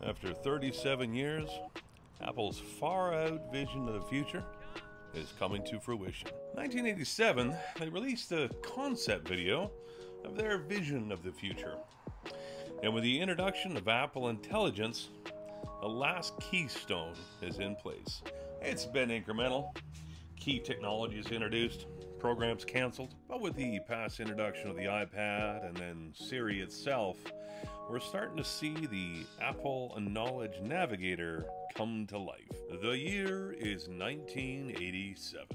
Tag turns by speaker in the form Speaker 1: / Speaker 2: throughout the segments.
Speaker 1: After 37 years, Apple's far-out vision of the future is coming to fruition. In 1987, they released a concept video of their vision of the future. And with the introduction of Apple Intelligence, the last keystone is in place. It's been incremental. Key technologies introduced, programs canceled. But with the past introduction of the iPad and then Siri itself, we're starting to see the Apple Knowledge Navigator come to life. The year is 1987.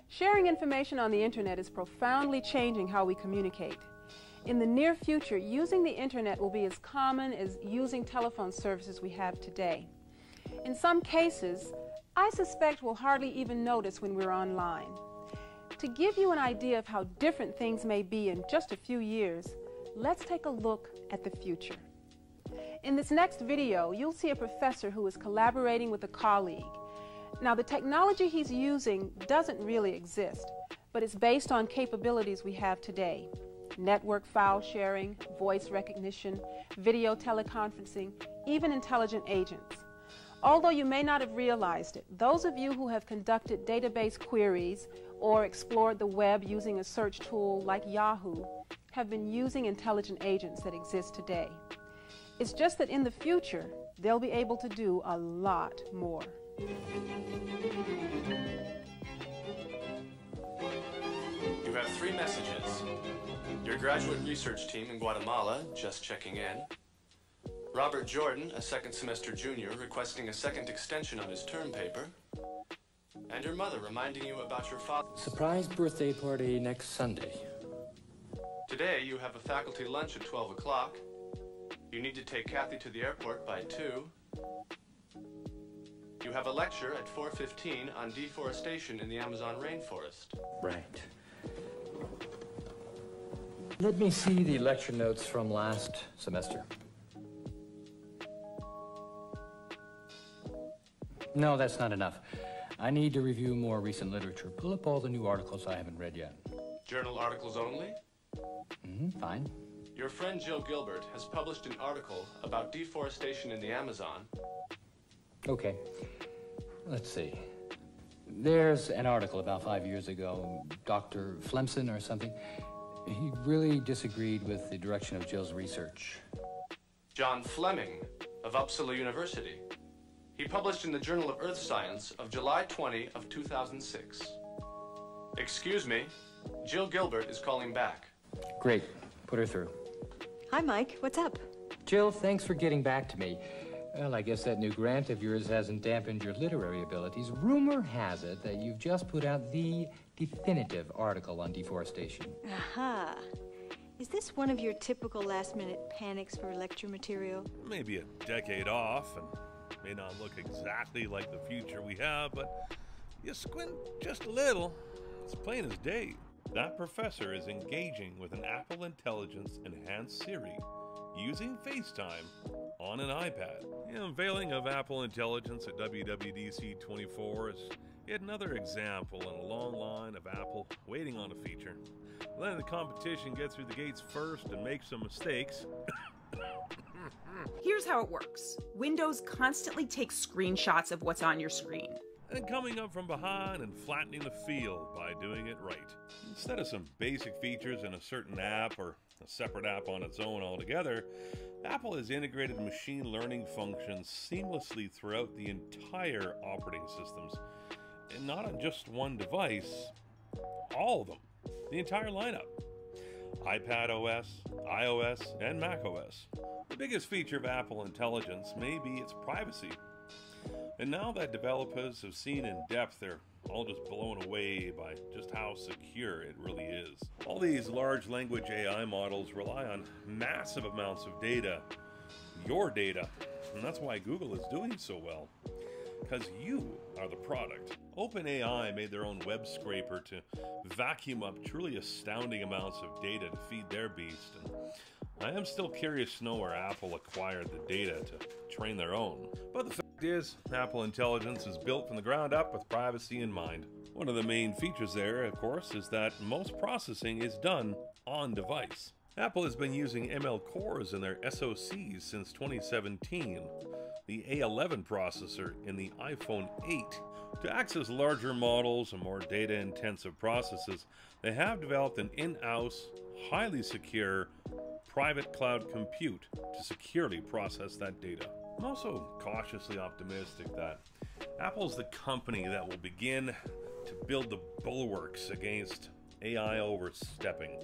Speaker 2: Sharing information on the internet is profoundly changing how we communicate. In the near future, using the internet will be as common as using telephone services we have today. In some cases, I suspect we'll hardly even notice when we're online. To give you an idea of how different things may be in just a few years, let's take a look at the future. In this next video, you'll see a professor who is collaborating with a colleague. Now, the technology he's using doesn't really exist, but it's based on capabilities we have today. Network file sharing, voice recognition, video teleconferencing, even intelligent agents. Although you may not have realized it, those of you who have conducted database queries or explored the web using a search tool like Yahoo have been using intelligent agents that exist today. It's just that in the future, they'll be able to do a lot more.
Speaker 3: You have 3 messages. Your graduate research team in Guatemala, just checking in. Robert Jordan, a second semester junior, requesting a second extension on his term paper. And your mother reminding you about your father.
Speaker 4: Surprise birthday party next Sunday.
Speaker 3: Today you have a faculty lunch at 12 o'clock. You need to take Kathy to the airport by 2. You have a lecture at 4:15 on deforestation in the Amazon rainforest.
Speaker 4: Right. Let me see the lecture notes from last semester. No, that's not enough. I need to review more recent literature. Pull up all the new articles I haven't read yet.
Speaker 3: Journal articles only?
Speaker 4: Fine.
Speaker 3: Your friend Jill Gilbert has published an article about deforestation in the Amazon.
Speaker 4: Okay. Let's see. There's an article about 5 years ago, Dr. Flemson or something. He really disagreed with the direction of Jill's research.
Speaker 3: John Fleming of Uppsala University. He published in the Journal of Earth Science of July 20 of 2006. Excuse me, Jill Gilbert is calling back.
Speaker 4: Great. Put her through.
Speaker 5: Hi, Mike. What's up?
Speaker 4: Jill, thanks for getting back to me. Well, I guess that new grant of yours hasn't dampened your literary abilities. Rumor has it that you've just put out the definitive article on deforestation.
Speaker 5: Aha. Is this one of your typical last-minute panics for lecture material?
Speaker 1: Maybe a decade off and may not look exactly like the future we have, but you squint just a little, it's plain as day. That professor is engaging with an Apple Intelligence Enhanced Siri using FaceTime on an iPad. The unveiling of Apple Intelligence at WWDC 24 is yet another example in a long line of Apple waiting on a feature. Letting the competition get through the gates first and make some mistakes.
Speaker 6: Here's how it works. Windows constantly takes screenshots of what's on your screen.
Speaker 1: And coming up from behind and flattening the field by doing it right. Instead of some basic features in a certain app or a separate app on its own altogether, Apple has integrated machine learning functions seamlessly throughout the entire operating systems. And not on just one device, all of them, the entire lineup. iPad OS, iOS, and Mac OS. The biggest feature of Apple Intelligence may be its privacy. And now that developers have seen in depth, they're all just blown away by just how secure it really is. All these large language AI models rely on massive amounts of data, your data, and that's why Google is doing so well. Because you are the product. OpenAI made their own web scraper to vacuum up truly astounding amounts of data to feed their beast. And I am still curious to know where Apple acquired the data to train their own. But the fact is, Apple Intelligence is built from the ground up with privacy in mind. One of the main features there, of course, is that most processing is done on device. Apple has been using ML cores in their SoCs since 2017, the A11 processor in the iPhone 8. To access larger models and more data-intensive processes, they have developed an in-house, highly secure, private cloud compute to securely process that data. I'm also cautiously optimistic that Apple's the company that will begin to build the bulwarks against AI overstepping,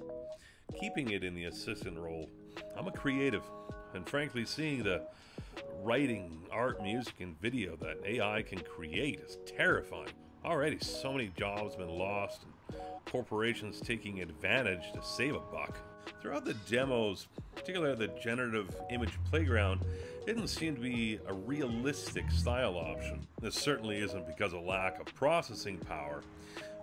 Speaker 1: keeping it in the assistant role. I'm a creative, and frankly, seeing the writing, art, music, and video that AI can create is terrifying. Already, so many jobs have been lost, and corporations taking advantage to save a buck. Throughout the demos, particularly the generative image playground, didn't seem to be a realistic style option. This certainly isn't because of lack of processing power.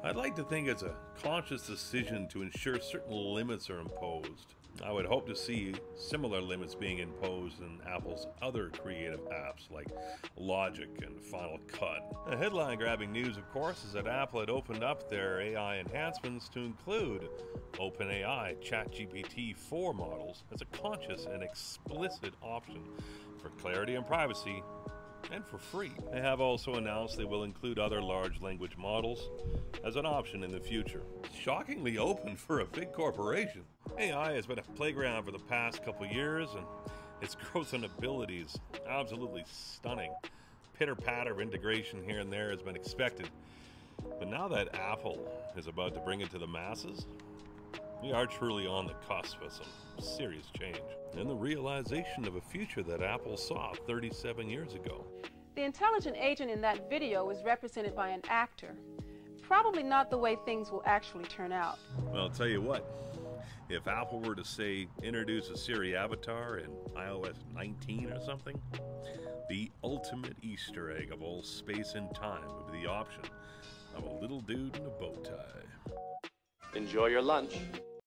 Speaker 1: I'd like to think it's a conscious decision to ensure certain limits are imposed. I would hope to see similar limits being imposed in Apple's other creative apps like Logic and Final Cut. The headline-grabbing news, of course, is that Apple had opened up their AI enhancements to include OpenAI ChatGPT 4 models as a conscious and explicit option for clarity and privacy, and for free. They have also announced they will include other large language models as an option in the future. Shockingly open for a big corporation. AI has been a playground for the past couple years, and its growth and ability is absolutely stunning. Pitter-patter of integration here and there has been expected. But now that Apple is about to bring it to the masses, we are truly on the cusp of some serious change and the realization of a future that Apple saw 37 years ago.
Speaker 2: The intelligent agent in that video is represented by an actor. Probably not the way things will actually turn out.
Speaker 1: Well, I'll tell you what, if Apple were to say introduce a Siri avatar in iOS 19 or something, the ultimate Easter egg of all space and time would be the option of a little dude in a bow tie.
Speaker 3: Enjoy your lunch.